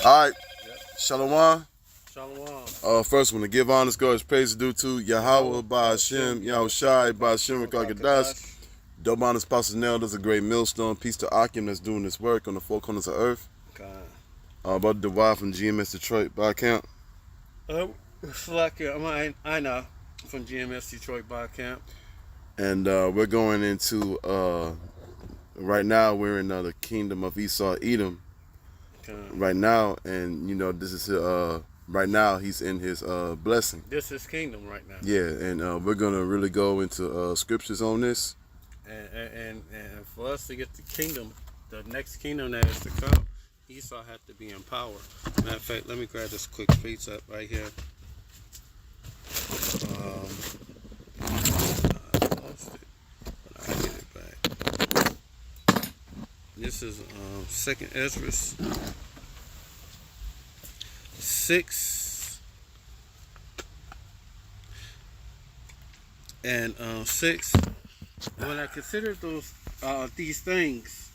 All right, Shalom. Shalom. First one to give honors, glory, praise due to Yahweh, Ba'Hashem, Yahushai, Ba'Hashem, Rakakadash. Double honors, apostles, and elders, a great millstone. Peace to Akim that's doing this work on the four corners of earth. Brother Divide from GMS Detroit, by account. I know from GMS Detroit by camp. And we're going into, right now, we're in the kingdom of Esau, Edom. Right now, and you know, this is right now he's in his blessing. This is kingdom right now. Yeah, and we're gonna really go into scriptures on this. And for us to get the kingdom, the next kingdom that is to come, Esau had to be in power. Matter of fact, let me grab this quick piece up right here. I lost it, but I'll get it back. This is Second Ezra 6 and 6. When I considered these things,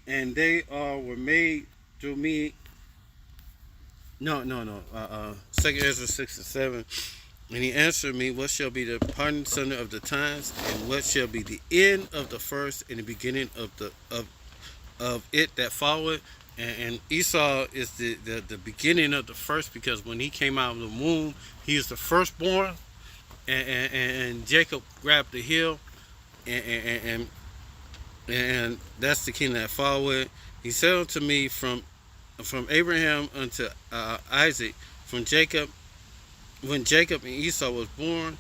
and they were made through me. Second Ezra 6 and 7. And he answered me, what shall be the pardon center of the times, and what shall be the end of the first and the beginning of it that followeth? And Esau is the beginning of the first, because when he came out of the womb, he is the firstborn, and Jacob grabbed the heel, and that's the king that followeth. He said unto me, from Abraham unto Isaac, from Jacob, when Jacob and Esau was born,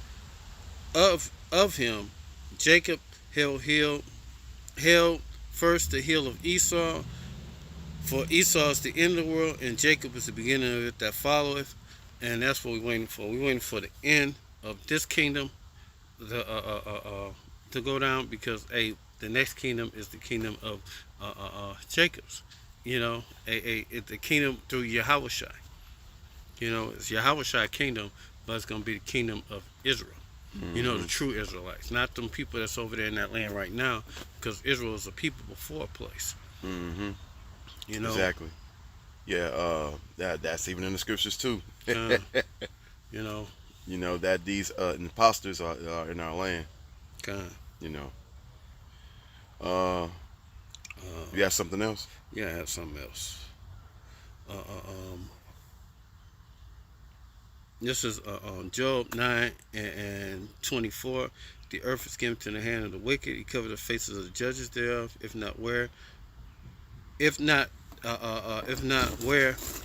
of him Jacob held first the heel of Esau, for Esau is the end of the world, and Jacob is the beginning of it that followeth. And that's what we're waiting for. We're waiting for the end of this kingdom to go down, because the next kingdom is the kingdom of Jacob's. You know, the kingdom through Yahushai. You know, it's Yahushai kingdom, but it's going to be the kingdom of Israel. Mm-hmm. You know, the true Israelites, not them people that's over there in that land right now, because Israel is a people before a place. Mm-hmm. You know, exactly. Yeah, that's even in the scriptures too. You know that these imposters are in our land. You know. You have something else? Yeah, I have something else. This is Job 9 and 24. The earth is given to the hand of the wicked. He covered the faces of the judges thereof. If not where,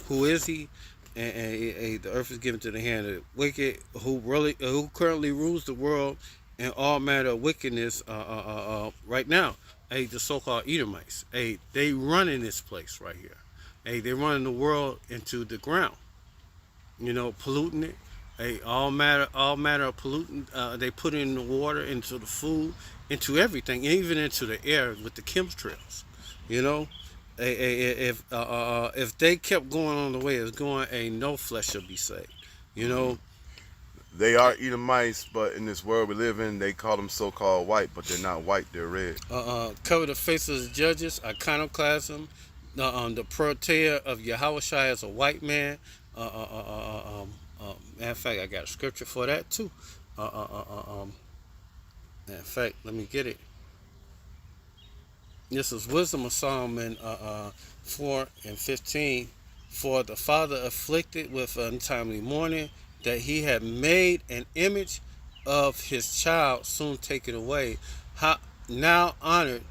who is he? And the earth is given to the hand of the wicked, who currently rules the world in all manner of wickedness right now. The so-called Edomites. They running this place right here. They running the world into the ground. You know, polluting it. All matter of pollutant. They put in the water, into the food, into everything, even into the air with the chemtrails. You know, if they kept going on the way it's going, no flesh shall be saved. You know, they are Edomites, but in this world we live in, they call them so-called white, but they're not white; they're red. Cover the faces of the judges. Iconoclasm. The protea of Yahushai as a white man. Matter of fact, I got a scripture for that too. Matter of fact, let me get it. This is Wisdom of Solomon 4 and 15. For the father afflicted with untimely mourning, that he had made an image of his child, soon take it away. Now honored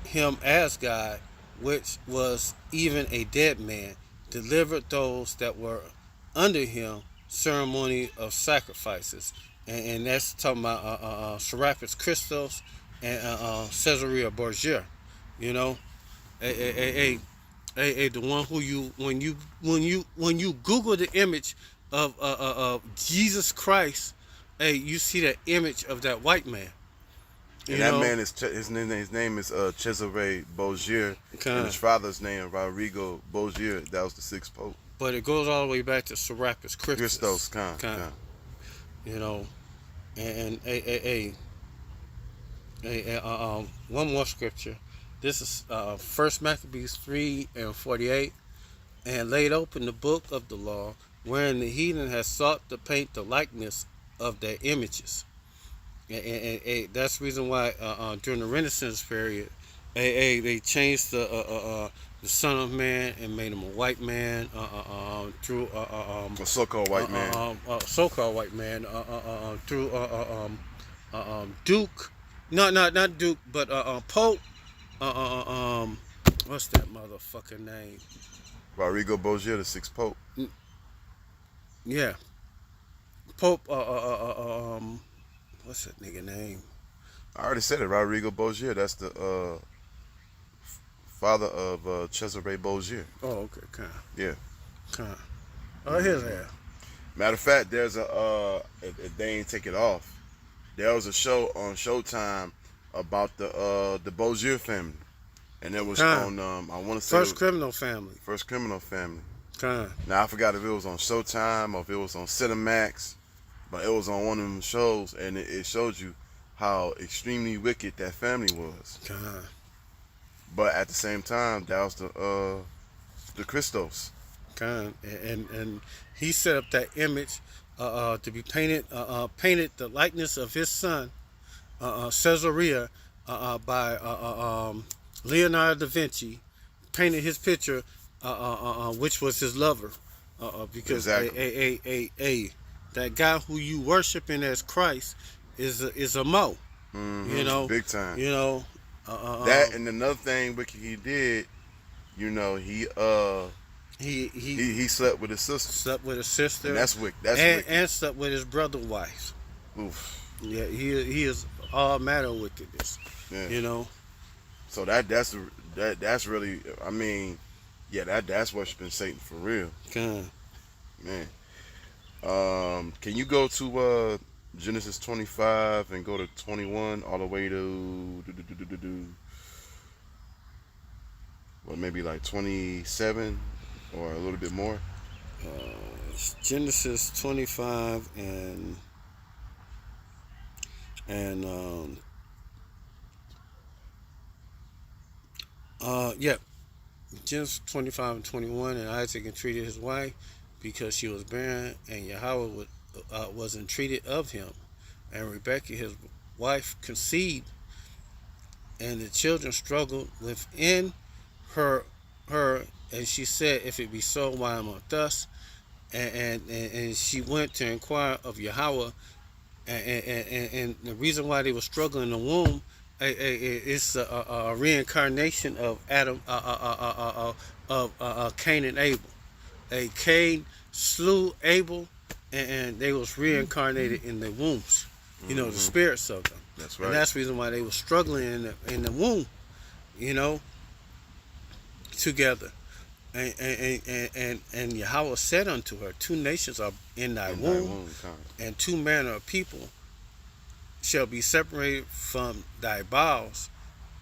him as God, which was even a dead man, delivered those that were under him ceremony of sacrifices. And that's talking about Serapis Christos and Caesarea Borgia. You know, the one who when you Google the image of Jesus Christ, you see that image of that white man. And that man is his name is Cesare Borgia, and his father's name Rodrigo Borgia. That was the 6th pope. But it goes all the way back to Serapis Christos. You know, and one more scripture. This is 1 Maccabees 3 and 48. and laid open the book of the law, wherein the heathen had sought to paint the likeness of their images. And that's the reason why during the Renaissance period, they changed the Son of Man and made him a white man through A so-called white man. so-called white man through Duke, no, not Duke, but Pope. What's that motherfucking name? Rodrigo Borgia, the sixth pope. Yeah, Pope. What's that nigga name? I already said it. Rodrigo Borgia. That's the father of Cesare Borgia. Oh, okay, Yeah. Oh, here's that. Matter of fact, there's if they ain't take it off, there was a show on Showtime about the Borgia family, and it was on I want to say First Criminal Family. First Criminal Family. Kind. Now I forgot if it was on Showtime or if it was on Cinemax, but it was on one of them shows, and it showed you how extremely wicked that family was. Kind. But at the same time, that was the Christos. Kind. And he set up that image to be painted the likeness of his son, Caesarea, by Leonardo da Vinci, painted his picture, which was his lover, because Exactly. that guy who you worshiping as Christ is a Mo, you know, Big time. you know, That and another thing wicked he did, you know, he slept with his sister. slept with his sister, And that's wicked. That's and, wicked. and slept with his brother's wife. Oof. Yeah, he is all matter of wickedness, Yeah. you know. So that's really, I mean, yeah, that's worshiping Satan for real, Kind. man. Can you go to Genesis 25 and go to 21 all the way to well, maybe like 27 or a little bit more? Genesis 25 yeah, Genesis 25 and 21, and Isaac entreated his wife because she was barren, and Yahweh was entreated of him, and Rebekah his wife conceived, and the children struggled within her, and she said, "If it be so, why am I thus?" And she went to inquire of Yahweh, and the reason why they were struggling in the womb is a reincarnation of Adam, of Cain and Abel. Cain slew Abel, and they was reincarnated in the wombs. You know, the spirits of them. That's right. And that's the reason why they were struggling in the womb. You know, together. And Yahweh said unto her, two nations are in thy womb, and two manner of people shall be separated from thy bowels,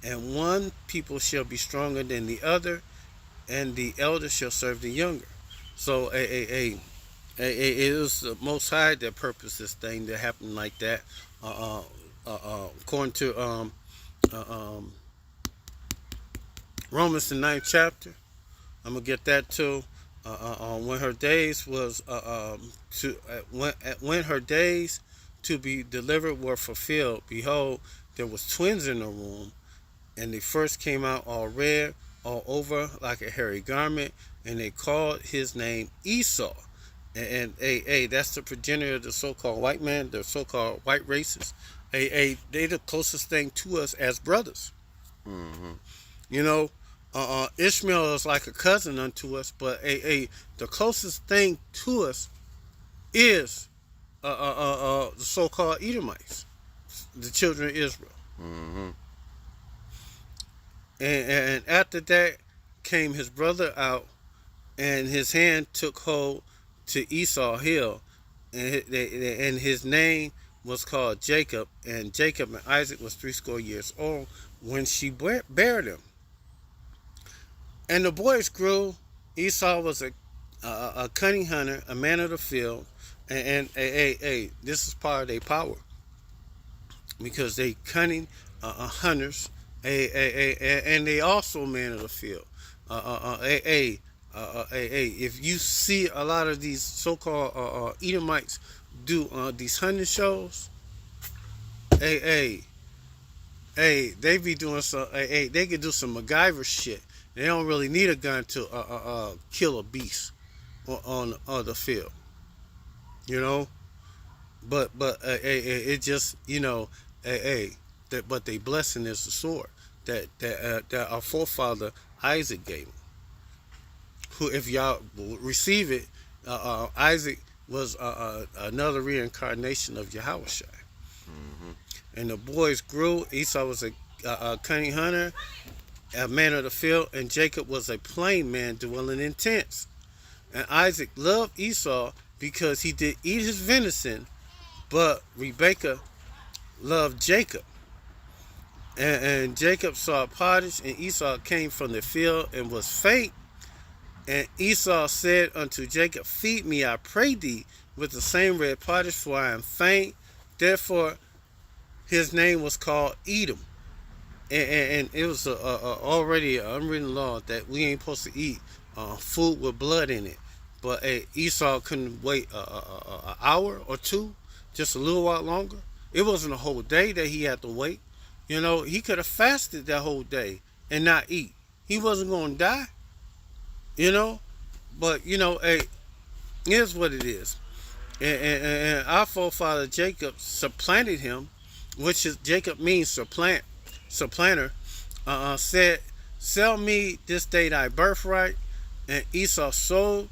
and one people shall be stronger than the other, and the elder shall serve the younger. So it is the Most High that purposed this thing to happen like that, according to Romans the 9th chapter. I'm gonna get that too. When her days was when her days to be delivered were fulfilled, behold, there was twins in the womb, and they first came out all red, all over like a hairy garment, and they called his name Esau. And that's the progenitor of the so-called white man, the so-called white races. They the closest thing to us as brothers. Mm-hmm. You know. Ishmael is like a cousin unto us, but the closest thing to us is the so-called Edomites, the children of Israel. Mm-hmm. And after that came his brother out, and his hand took hold to Esau hill, and his name was called Jacob. And Jacob and Isaac was 80 years old when she bare them. And the boys grew. Esau was a cunning hunter, a man of the field, and this is part of their power, because they cunning hunters, and they also men of the field. if you see a lot of these so-called Edomites do these hunting shows, hey, hey, hey, they be doing some, hey, they can do some MacGyver shit. They don't really need a gun to kill a beast on the field, you know. But it just, you know, that, but they blessing is the sword that our forefather Isaac gave him. Who, if y'all receive it, Isaac was another reincarnation of Yahushua. Mm-hmm. And the boys grew. Esau was a cunning hunter, a man of the field, and Jacob was a plain man dwelling in tents. And Isaac loved Esau because he did eat his venison, but Rebekah loved Jacob. And Jacob saw pottage, and Esau came from the field and was faint. And Esau said unto Jacob, Feed me, I pray thee, with the same red pottage, for I am faint. Therefore his name was called Edom. And it was already an unwritten law that we ain't supposed to eat food with blood in it. But Esau couldn't wait an hour or two, just a little while longer. It wasn't a whole day that he had to wait. You know, he could have fasted that whole day and not eat. He wasn't going to die, you know. But, you know, here's what it is. And our forefather Jacob supplanted him, which is, Jacob means supplanter, said, Sell me this day thy birthright. And Esau sold.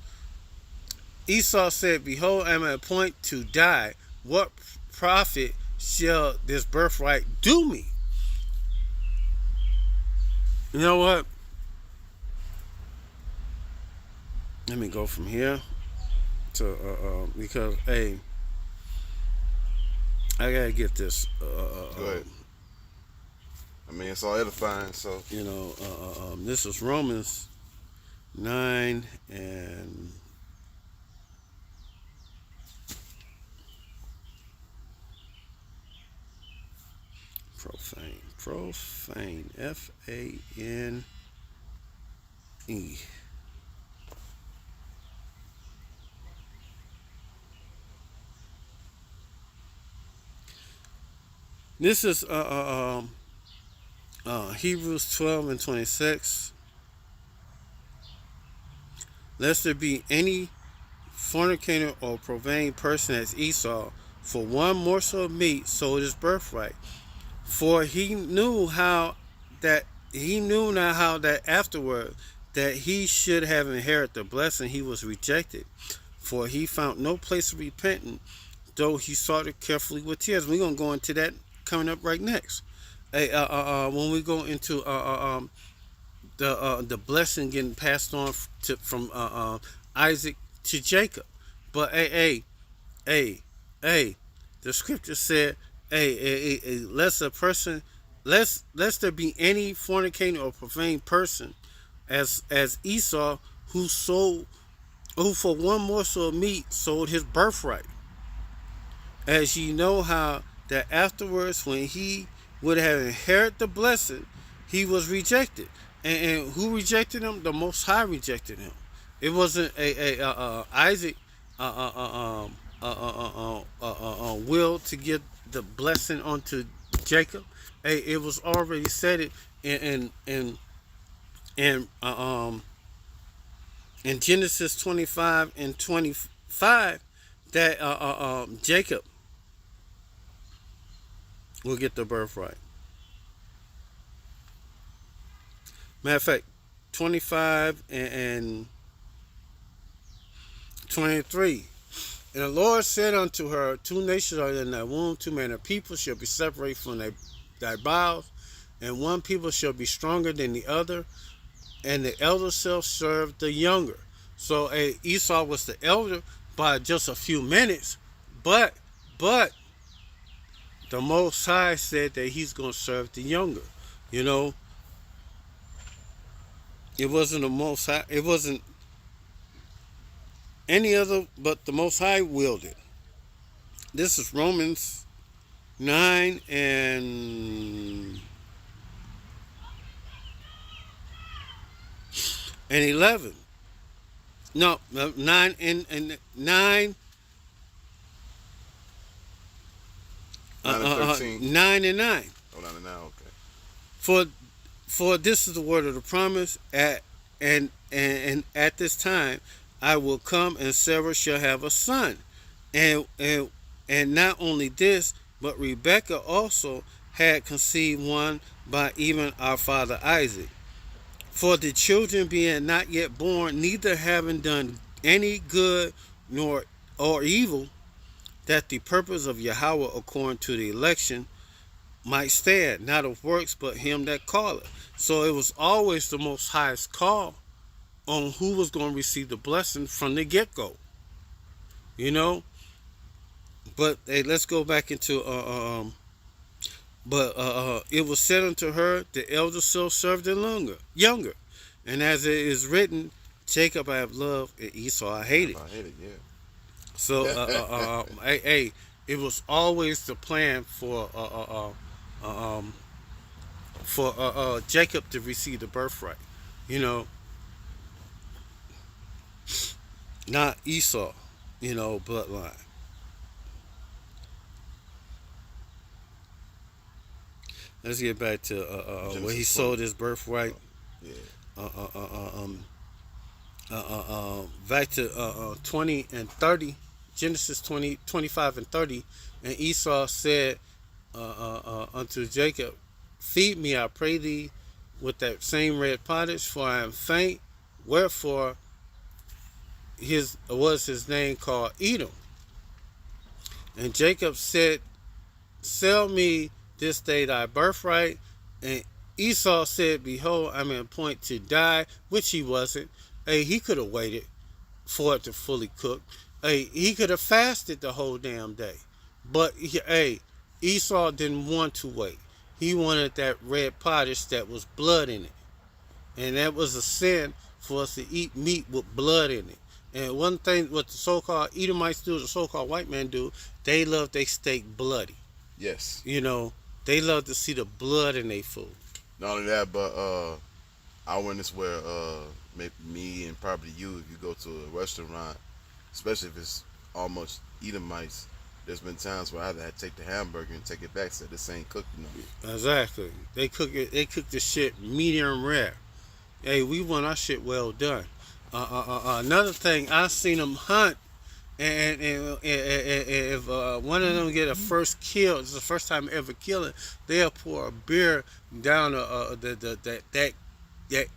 Esau said, Behold, I am at a point to die. What profit shall this birthright do me? You know what? Let me go from here to because hey, I gotta get this. Go ahead. I mean, it's all edifying. So You know, this is Romans 9 and profane, F-A-N-E. This is Hebrews 12 and 26. Lest there be any fornicator or profane person as Esau, for one morsel of meat sold his birthright. For he knew not how that afterward that he should have inherited the blessing, he was rejected. For he found no place of repentance, though he sought it carefully with tears. We're gonna go into that coming up right next. When we go into the blessing getting passed on from Isaac to Jacob. But the scripture said, lest there be any fornicating or profane person as Esau, who for one morsel of meat sold his birthright. As ye know how that afterwards, when he would have inherited the blessing, he was rejected. And who rejected him? The Most High rejected him. It wasn't Isaac will to give the blessing onto Jacob. It was already said in Genesis 25 and 25 that Jacob will get the birthright. Matter of fact, 25 and 23. And the Lord said unto her, Two nations are in thy womb, two manner of people shall be separated from thy bowels, and one people shall be stronger than the other, and the elder shall serve the younger. So Esau was the elder by just a few minutes, but the Most High said that he's going to serve the younger. You know, it wasn't the Most High. It wasn't any other but the Most High willed it. This is Romans 9 and 11. No, 9 9 and 13. 9 and 9. Oh, 9 and 9. Okay. For for this is the word of the promise and at this time I will come and Sarah shall have a son. And not only this, but Rebekah also had conceived one by even our father Isaac. For the children being not yet born, neither having done any good nor or evil, that the purpose of Yahweh according to the election might stand, not of works, but him that calleth. So it was always the Most High's call on who was going to receive the blessing from the get-go. You know? But hey, let's go back into it was said unto her, the elder still served the younger. And as it is written, Jacob I have loved, and Esau I hated. I hate it, yeah. So, hey, it was always the plan for Jacob to receive the birthright. You know, not Esau. You know, bloodline. Let's get back to where he sold his birthright. Yeah. Back to 20 and 30, Genesis 20, 25 and 30. And Esau said unto Jacob, feed me, I pray thee, with that same red pottage, for I am faint. Wherefore was his name called Edom. And Jacob said, sell me this day thy birthright. And Esau said, behold, I'm at a point to die, which he wasn't. Hey, he could have waited for it to fully cook. Hey, he could have fasted the whole damn day. But, hey, Esau didn't want to wait. He wanted that red pottage that was blood in it. And that was a sin for us to eat meat with blood in it. And one thing what the so-called Edomites do, the so-called white man do, they love their steak bloody. Yes. You know, they love to see the blood in their food. Not only that, but I witness where maybe me and probably you, if you go to a restaurant, especially if it's almost Edomites, there's been times where I had to take the hamburger and take it back, said this ain't cooked enough. Exactly. They cook it. They cook the shit medium rare. Hey, we want our shit well done. Another thing, I seen them hunt, and if one of them get a first kill, it's the first time ever killing, they'll pour a beer down that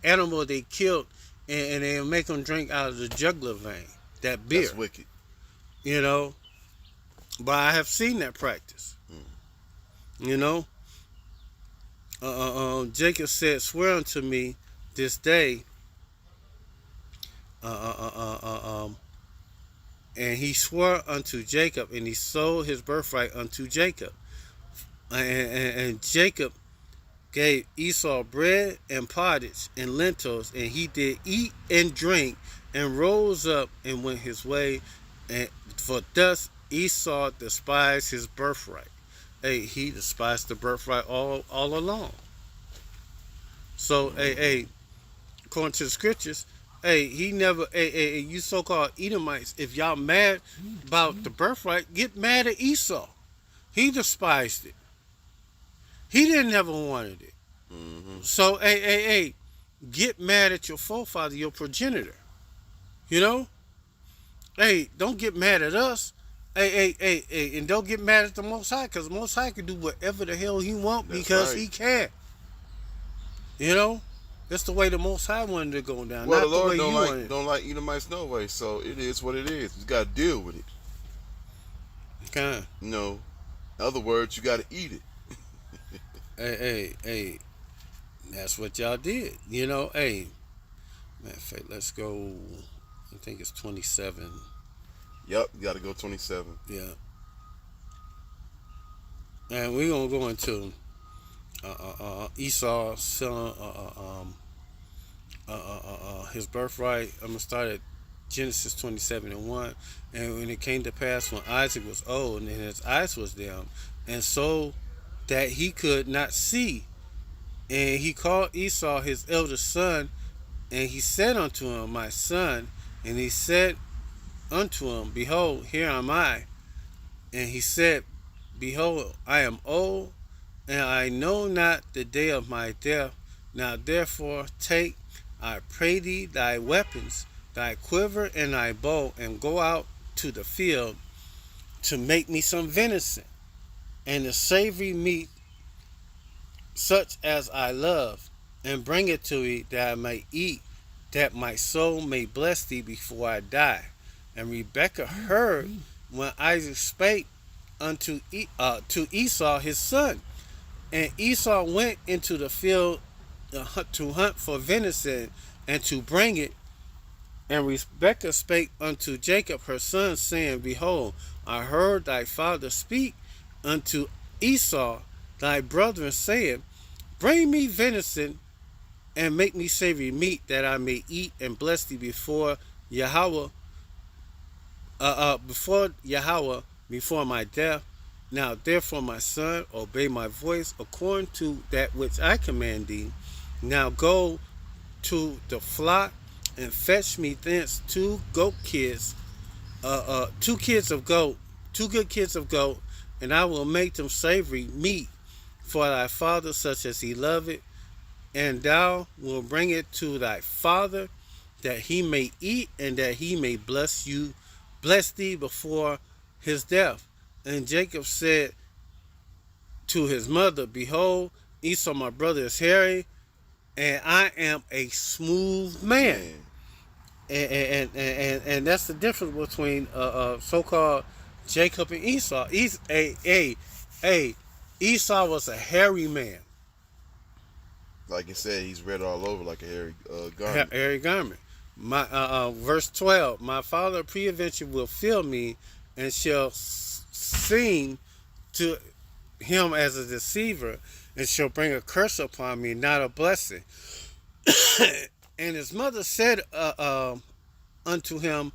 animal they killed, and they'll make them drink out of the jugular vein, that beer. That's wicked. You know, but I have seen that practice. You know, Jacob said, swear unto me this day. And he swore unto Jacob, and he sold his birthright unto Jacob. And Jacob gave Esau bread and pottage and lentils, and he did eat and drink, and rose up and went his way. And for thus Esau despised his birthright. Hey, he despised the birthright all along. So, hey, according to the scriptures, hey, he never, hey, you so-called Edomites, if y'all mad about the birthright, get mad at Esau. He despised it. He didn't ever wanted it. Mm-hmm. So, hey, get mad at your forefather, your progenitor. You know? Hey, don't get mad at us. Hey, and don't get mad at the Most High, because the Most High can do whatever the hell he want. That's because right. He can. You know? That's the way the Most High wanted to go down. Well, not the Lord the way don't like Edomites no way, so it is what it is. You got to deal with it. Okay. You know, in other words, you got to eat it. Hey, that's what y'all did. You know, hey, matter of fact, let's go. I think it's 27. Yep, you got to go 27. Yeah. And we're gonna go into Esau selling his birthright. I'm gonna start at Genesis 27:1. And when it came to pass, when Isaac was old and his eyes was dim, and so that he could not see, and he called Esau his eldest son, and he said unto him, my son, And he said unto him, Behold, here am I. And he said, Behold, I am old, and I know not the day of my death. Now therefore take, I pray thee, thy weapons, thy quiver and thy bow, and go out to the field to make me some venison, and the savory meat such as I love, and bring it to me that I may eat, that my soul may bless thee before I die. And Rebekah heard when Isaac spake unto to Esau his son. And Esau went into the field to hunt for venison and to bring it. And Rebekah spake unto Jacob her son, saying, Behold, I heard thy father speak unto Esau thy brother, saying, Bring me venison and make me savory meat, that I may eat and bless thee before Yahweh, before my death. Now therefore, my son, obey my voice according to that which I command thee. Now go to the flock and fetch me thence 2 goat kids, 2 kids of goat, 2 good kids of goat, and I will make them savory meat for thy father, such as he loveth, and thou wilt bring it to thy father, that he may eat, and that he may bless thee before his death. And Jacob said to his mother, Behold, Esau my brother is hairy, and I am a smooth man. And that's the difference between so-called Jacob and Esau. Esau was a hairy man. Like you said, he's red all over like a hairy garment. Hairy garment. My verse 12. My father peradventure will fill me, and shall seem to him as a deceiver, and shall bring a curse upon me, not a blessing. And his mother said unto him,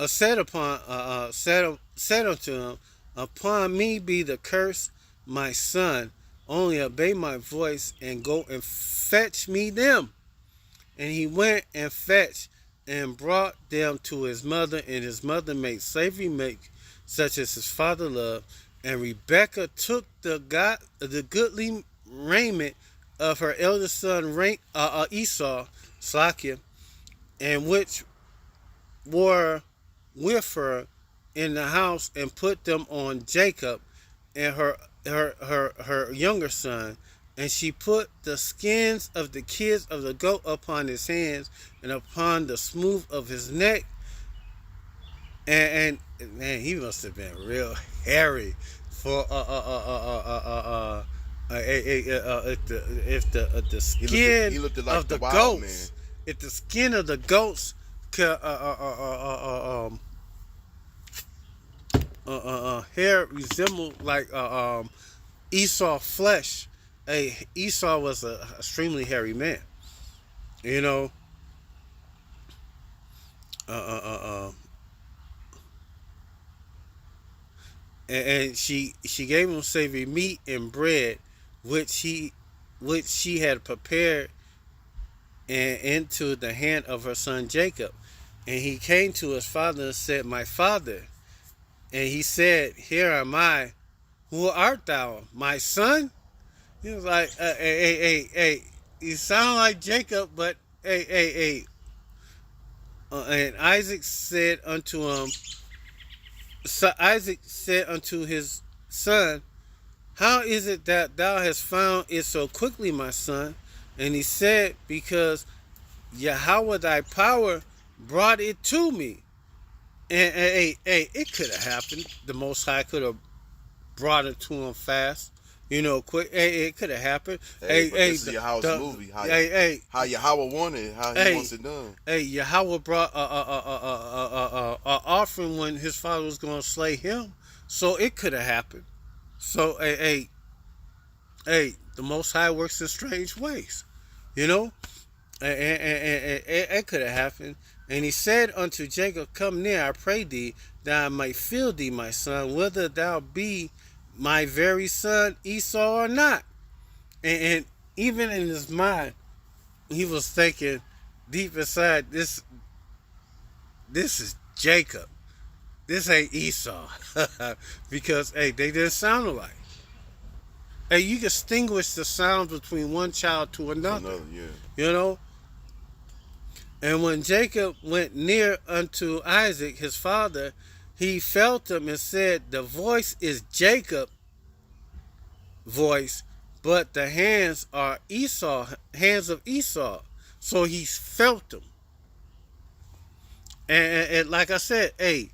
said unto him, Upon me be the curse, my son. Only obey my voice, and go and fetch me them. And he went and fetched and brought them to his mother, and his mother made savory meat, such as his father loved. And Rebekah took the goodly raiment of her eldest son Esau, and which were with her in the house, and put them on Jacob and her younger son. And she put the skins of the kids of the goat upon his hands and upon the smooth of his neck. And man, he must have been real hairy for if the skin he looked like of the goats, man. If the skin of the goats could hair resemble like Esau flesh. Esau was a extremely hairy man, you know. And she gave him savory meat and bread, which she had prepared, and into the hand of her son Jacob. And he came to his father and said, My father. And he said, Here am I. Who art thou, my son? He was like, hey, you sound like Jacob, but hey. And Isaac said unto his son, How is it that thou hast found it so quickly, my son? And he said, Because Yahweh thy power brought it to me. And it could have happened. The Most High could have brought it to him fast, quick. It could have happened. This is Yahweh's movie. How Yahweh wanted it, how he wants it done. Yahweh brought a offering when his father was going to slay him, so it could have happened. So the Most High works in strange ways, and it could have happened. And he said unto Jacob, Come near, I pray thee, that I might feel thee, my son, whether thou be my very son Esau or not. And even in his mind, he was thinking deep inside, this this is Jacob. This ain't Esau. Because, hey, they didn't sound alike. Hey, you distinguish the sounds between one child to another. Yeah. You know? And when Jacob went near unto Isaac, his father, he felt him and said, the voice is Jacob's voice, but the hands are hands of Esau. So he felt them. And like I said, hey,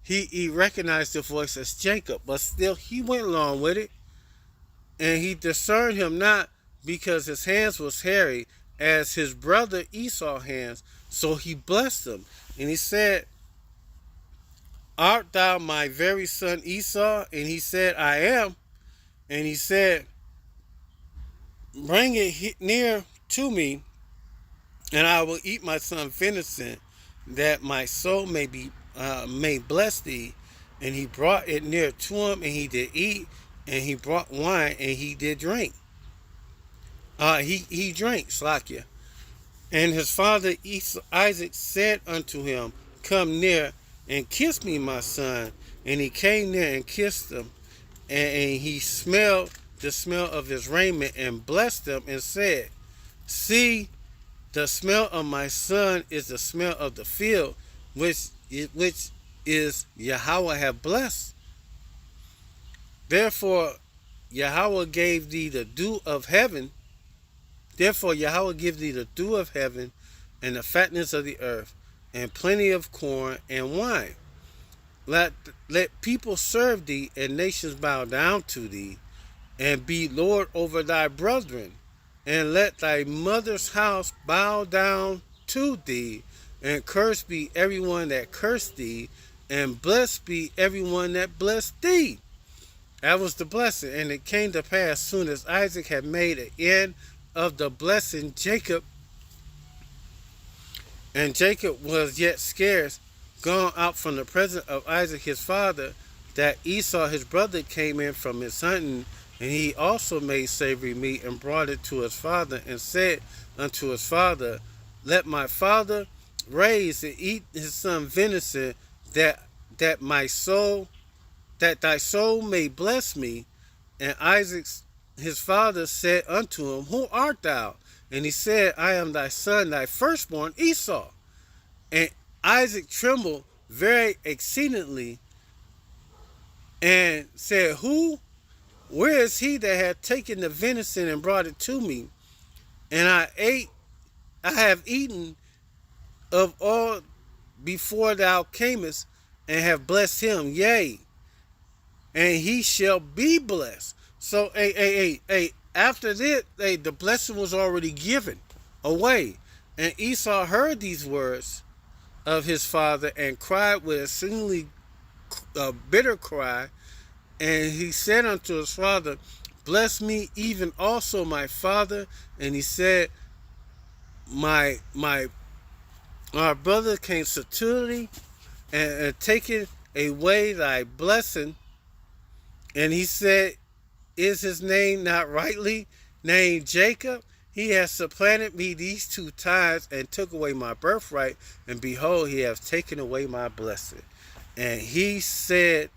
he recognized the voice as Jacob, but still he went along with it. And he discerned him not, because his hands was hairy as his brother Esau's hands. So he blessed him. And he said, art thou my very son Esau? And he said, I am. And he said, bring it near to me, and I will eat my son venison, that my soul may bless thee. And he brought it near to him, and he did eat, and he brought wine, and he did drink. He drank, Slakia. And his father Isaac said unto him, come near and kiss me, my son. And he came near and kissed him, and he smelled the smell of his raiment, and blessed him, and said, see, the smell of my son is the smell of the field, which is Yahweh have blessed. Therefore Yahweh gave thee the dew of heaven. Therefore Yahweh give thee the dew of heaven, and the fatness of the earth, and plenty of corn and wine. Let people serve thee, and nations bow down to thee, and be Lord over thy brethren. And let thy mother's house bow down to thee, and cursed be everyone that cursed thee, and blessed be everyone that blessed thee. That was the blessing. And it came to pass, soon as Isaac had made an end of the blessing Jacob, and Jacob was yet scarce gone out from the presence of Isaac his father, that Esau his brother came in from his hunting, and he also made savory meat, and brought it to his father, and said unto his father, let my father raise and eat his son venison, that thy soul may bless me. And Isaac his father said unto him, who art thou? And he said, I am thy son, thy firstborn Esau. And Isaac trembled very exceedingly, and said, where is he that hath taken the venison and brought it to me? And I have eaten of all before thou camest, and have blessed him, yea, and he shall be blessed. So, after this, the blessing was already given away. And Esau heard these words of his father, and cried with a singly bitter cry. And he said unto his father, bless me even also, my father. And he said, my brother came subtilely, and taken away thy blessing. And he said, is his name not rightly named Jacob? He has supplanted me these 2 times, and took away my birthright, and behold, he hath taken away my blessing. And he said,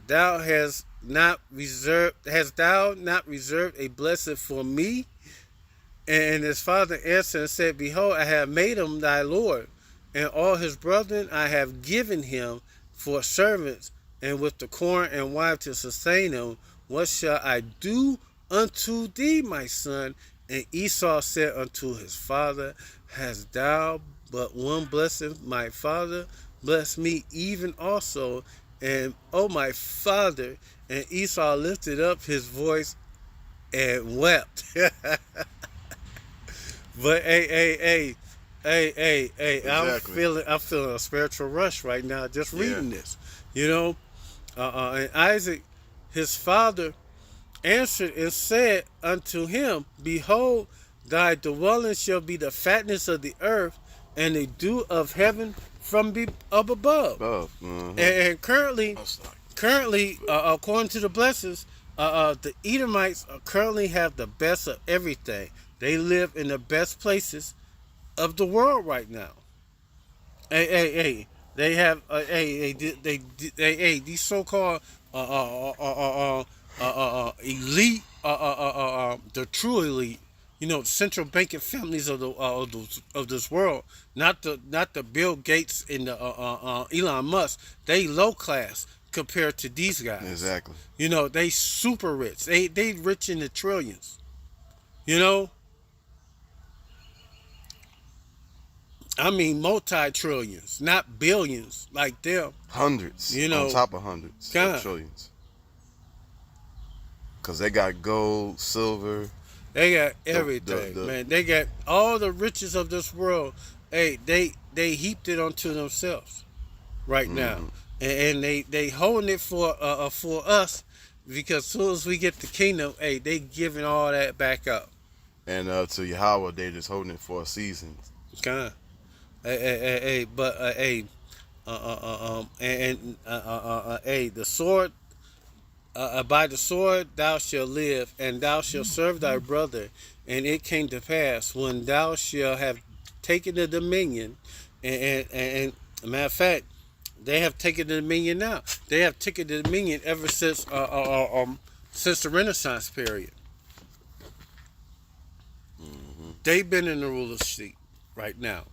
hast thou not reserved a blessing for me? And his father answered and said, behold, I have made him thy Lord, and all his brethren I have given him for servants, and with the corn and wine to sustain him. What shall I do unto thee, my son? And Esau said unto his father, hast thou but one blessing, my father? Bless me even also. And, O my father. And Esau lifted up his voice and wept. But hey, Exactly. I'm feeling a spiritual rush right now just reading this. You know, and Isaac, his father, answered and said unto him, behold, thy dwelling shall be the fatness of the earth, and the dew of heaven from up above. And currently, according to the blessings, the Edomites currently have the best of everything. They live in the best places of the world right now. They have these so-called elite, the true elite. You know, central banking families of of this world, not the Bill Gates and the Elon Musk. They low class compared to these guys. Exactly. You know, they super rich. They rich in the trillions. You know, I mean multi trillions, not billions like them. Hundreds You on know, top of hundreds God. of trillions. Because they got gold, silver. They got everything, the man. They got all the riches of this world. Hey, they heaped it onto themselves right now, and they holding it for us because as soon as we get the kingdom, hey, they giving all that back up. And to Yahweh, they just holding it for a season. Kind, but hey, the sword. By the sword thou shalt live, and thou shalt serve thy brother. And it came to pass when thou shalt have taken the dominion, and matter of fact, they have taken the dominion now. They have taken the dominion ever since the Renaissance period. They've been in the ruler's seat right now.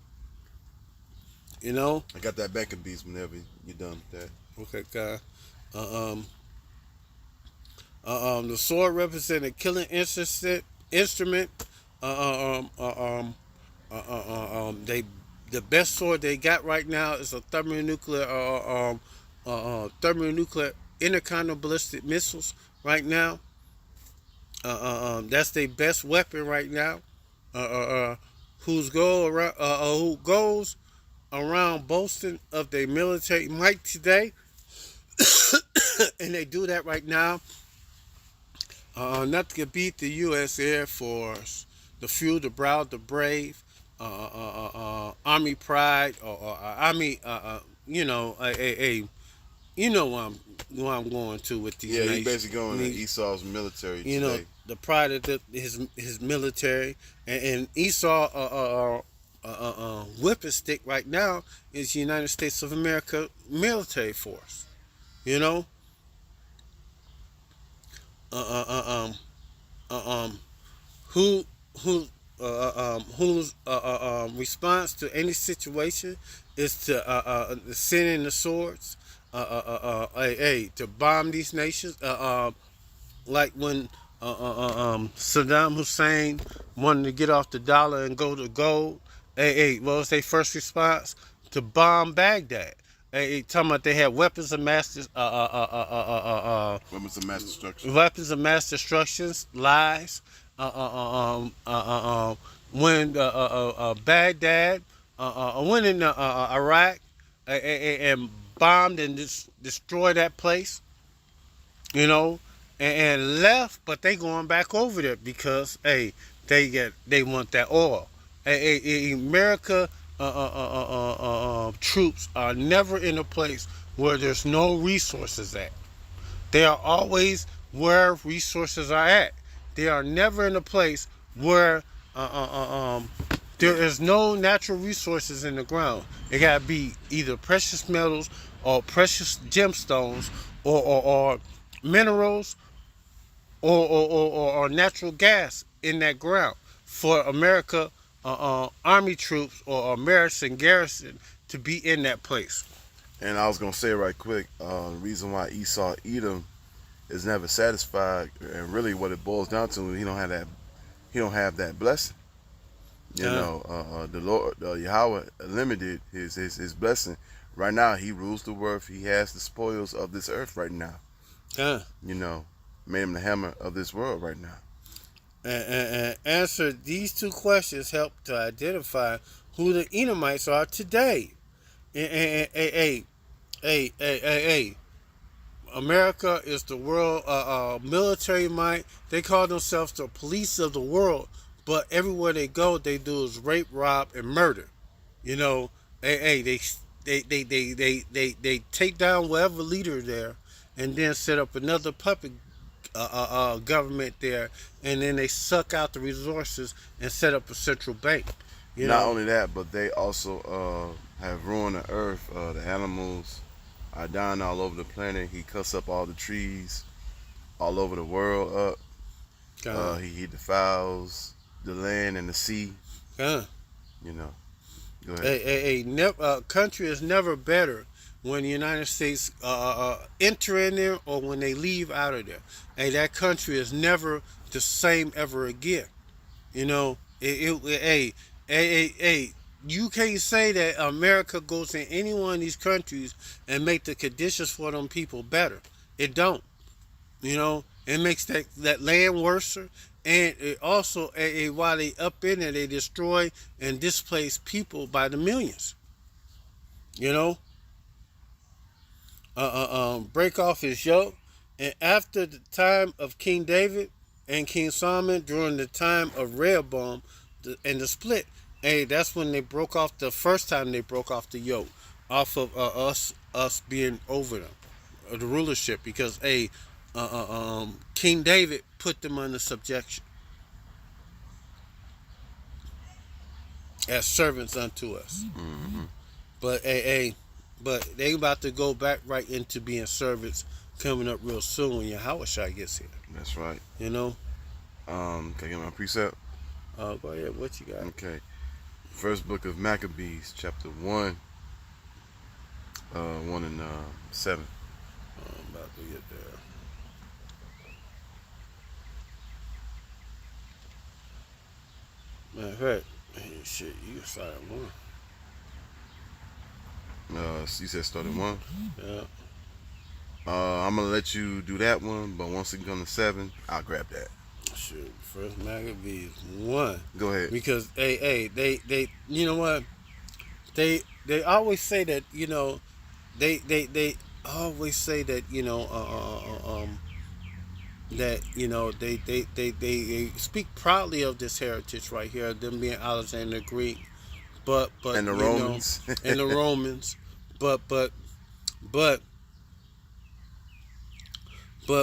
You know. I got that back of beats whenever you're done with that. Okay, God. The sword represented a killing instrument. They the best sword they got right now is a thermonuclear intercontinental ballistic missiles right now. That's their best weapon right now. Who goes around boasting of their military might today, and they do that right now. Not to beat the U.S. Air Force, the few, the proud, the brave, Army Pride, or Army, you know where I'm going to with these. Yeah, nations. he's basically going to Esau's military today. You know, the pride of his military, and Esau, whipping stick right now is the United States of America military force. You know. Whose response to any situation is to send in the swords, to bomb these nations, like when Saddam Hussein wanted to get off the dollar and go to gold. What was their first response? To bomb Baghdad. Talking about they had weapons of mass weapons of mass destruction, lies. When Baghdad went in Iraq and bombed and destroyed that place, you know, and left, but they going back over there because they want that oil. America troops are never in a place where there's no resources at. They are always where resources are at. They are never in a place where there is no natural resources in the ground. It got to be either precious metals or precious gemstones or minerals or natural gas in that ground for America Army troops or American garrison to be in that place. And I was gonna say right quick, the reason why Esau Edom is never satisfied, and really what it boils down to, he don't have that blessing. You know, the Lord, Yahweh limited his blessing. Right now, he rules the earth. He has the spoils of this earth right now. You know, made him the hammer of this world right now. And answer these two questions help to identify who the Edomites are today. America is the world military might. They call themselves the police of the world, but everywhere they go, they do is rape, rob, and murder. You know, they take down whatever leader there, and then set up another puppet government there, and then they suck out the resources and set up a central bank. You Not know, only that, but they also have ruined the earth. The animals are dying all over the planet. He cuts up all the trees all over the world up. God, He defiles the land and the sea. God. You know. Go ahead. A country is never better when the United States enter in there or when they leave out of there. That country is never the same ever again. You know, you can't say that America goes in any one of these countries and make the conditions for them people better. It don't. You know, it makes that land worse, and it also, while they up in there, they destroy and displace people by the millions. You know, break off his yoke, and after the time of King David and King Solomon, during the time of Rehoboam, and the split, that's when they broke off the first time they broke off the yoke off of us being over them, the rulership, because King David put them under subjection as servants unto us. Mm-hmm. But but they about to go back right into being servants coming up real soon when Yahushua gets here. That's right. You know. Can I get my precept? Go ahead. What you got? Okay. First book of Maccabees, chapter 1, 1 and 7. I'm about to get there. Matter of fact, shit, you can start at 1. You said start at 1. Yeah. I'm gonna let you do that one, but once it comes to 7, I'll grab that. Shoot, first Maccabees 1. Go ahead. Because they you know what? They always say that, you know, they always say that, you know, that, you know, they speak proudly of this heritage right here, them being Alexander the Greek, but And the you Romans. know, and the Romans, but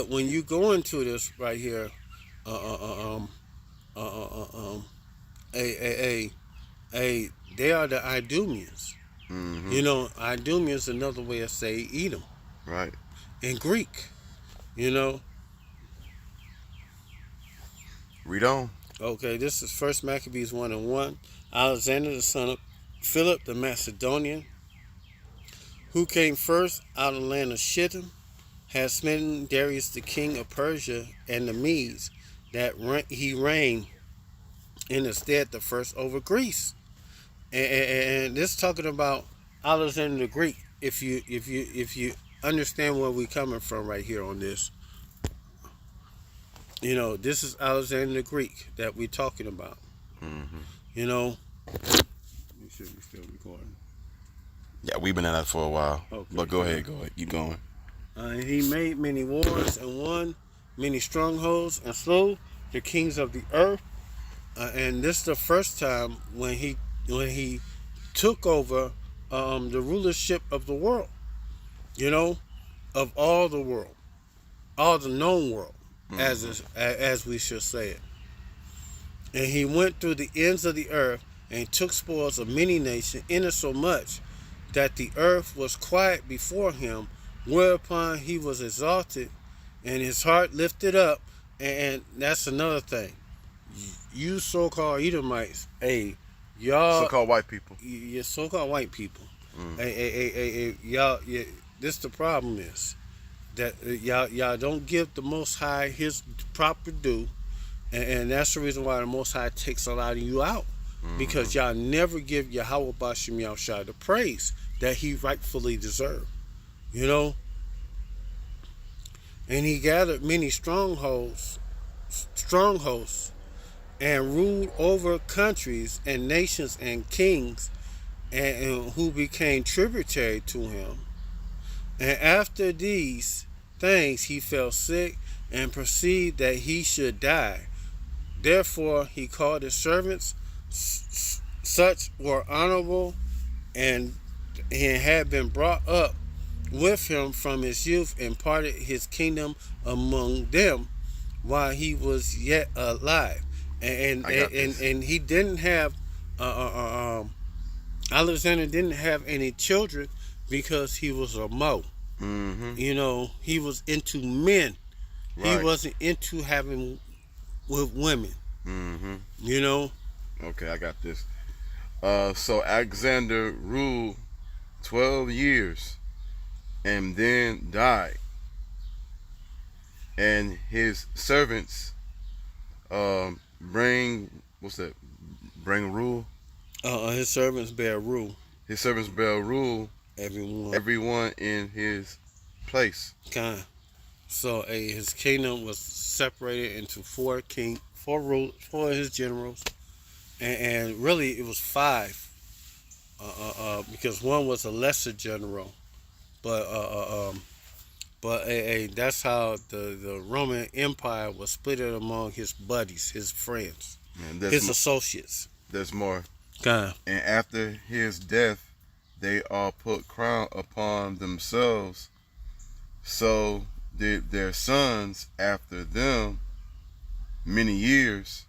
when you go into this right here, they are the Idumeans. Mm-hmm. You know, Idumeans is another way of saying Edom Right. in Greek. You know. Read on. Okay, this is First Maccabees 1 and 1. Alexander, the son of Philip the Macedonian, who came first out of the land of Shittim, had smitten Darius the king of Persia and the Medes, that he reigned in his stead the first over Greece. And this talking about Alexander the Greek. If you understand where we're coming from right here on this, you know, this is Alexander the Greek that we're talking about. Mm-hmm. You know, you should be still recording. Yeah, we've been at that for a while. Okay. But go ahead, keep going. He made many wars and won many strongholds and slew the kings of the earth. And this is the first time when he took over the rulership of the world. You know, of all the world, all the known world, as we should say it. And he went through the ends of the earth and took spoils of many nations, insomuch that the earth was quiet before him, whereupon he was exalted and his heart lifted up. And that's another thing. You so-called Edomites, y'all So-called white people. you so-called white people. Y'all, this the problem is that y'all don't give the Most High his proper due, and that's the reason why the Most High takes a lot of you out, because y'all never give Yahweh Bashem Yahushua the praise that he rightfully deserved. You know, and he gathered many strongholds, and ruled over countries and nations and kings, and who became tributary to him. And after these things he fell sick and perceived that he should die. Therefore he called his servants, such were honorable and had been brought up with him from his youth, and parted his kingdom among them while he was yet alive. And he didn't have Alexander didn't have any children because he was a Mo. Mm-hmm. You know, he was into men. Right. He wasn't into having with women. Mm-hmm. You know. Okay, I got this. So Alexander ruled 12 years and then died. And his servants bring rule? His servants bear rule. His servants bear rule Everyone. in his place. Kind. So his kingdom was separated into four of his generals, and really it was five, because one was a lesser general, but that's how the Roman Empire was split among his buddies, his friends, And his associates. there's more. Kind. And after his death, they all put crown upon themselves. So did their sons after them many years,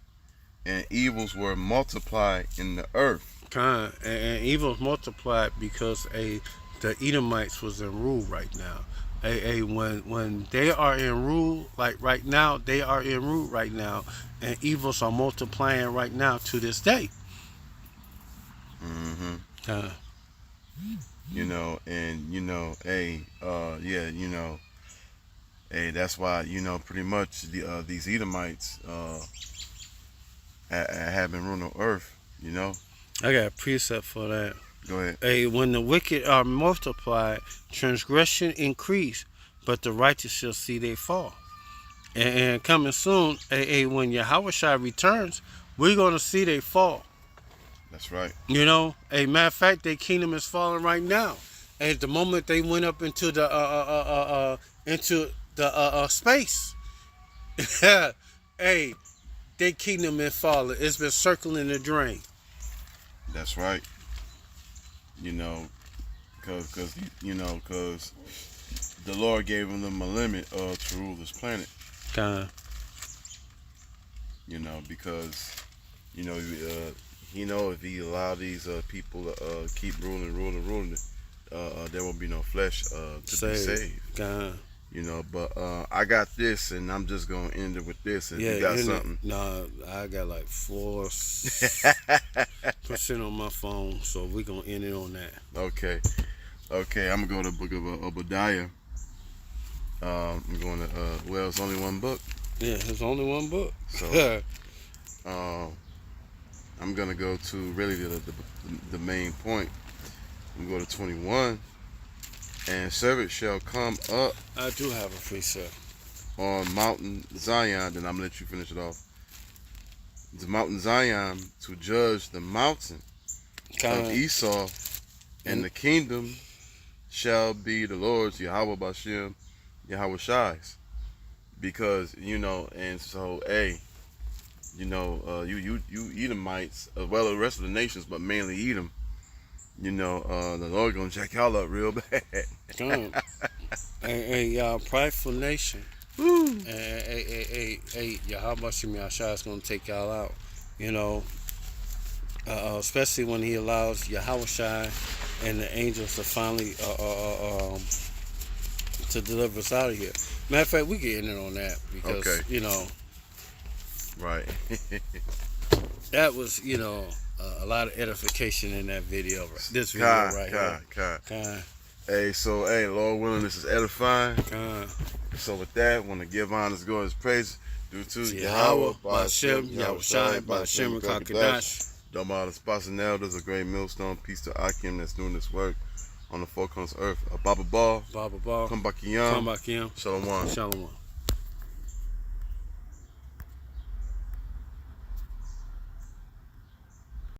and evils were multiplied in the earth. Kind. And evils multiplied because the Edomites was in rule right now. When they are in rule, like right now, they are in rule right now, and evils are multiplying right now to this day. Mm-hmm. You know, and that's why pretty much these Edomites have been ruling the earth. I got a precept for that. Go ahead. When the wicked are multiplied, transgression increase, but the righteous shall see they fall. And coming soon, when Yahushua returns, we're gonna see they fall. That's right. A matter of fact, their kingdom is falling right now. At the moment they went up into the space, their kingdom is falling. It's been circling the drain. That's right. Because the Lord gave them a limit to rule this planet. Because if he allowed these people to keep ruling, there won't be no flesh to be saved. But I got this, and I'm just gonna end it with this. And you got something? No, I got like 4% on my phone, so we're gonna end it on that. Okay. I'm gonna go to the book of Obadiah. I'm going to it's only one book. Yeah, there's only one book. So I'm gonna go to really the main point. I'm gonna go to 21. And servants shall come up. I do have a precept on Mountain Zion. Then I'm gonna let you finish it off. The Mountain Zion to judge the mountain of Esau, and the kingdom shall be the Lord's, Yahweh Bashem, Yahweh Shai's. Because and so you Edomites, as well as the rest of the nations, but mainly Edom. The Lord gonna check y'all up real bad. Y'all prideful nation. Woo. Yahweh Shem Yahshua is gonna take y'all out. Especially when he allows Yahushua and the angels to finally to deliver us out of here. Matter of fact, we get in on that because right. that was a lot of edification in that video. This video right here. Hey, Lord willing, this is edifying. So with that, I want to give honors, God, His praise due to Yahweh, Bashem, Yahushai, Bashem, Kakadash. Domar the Spasanel, there's a great millstone. Peace to Akim that's doing this work on the four corners of earth. Baba Ball. Baba Ball. Come back, Yam. Come back, Yam. Shalom. Shalom.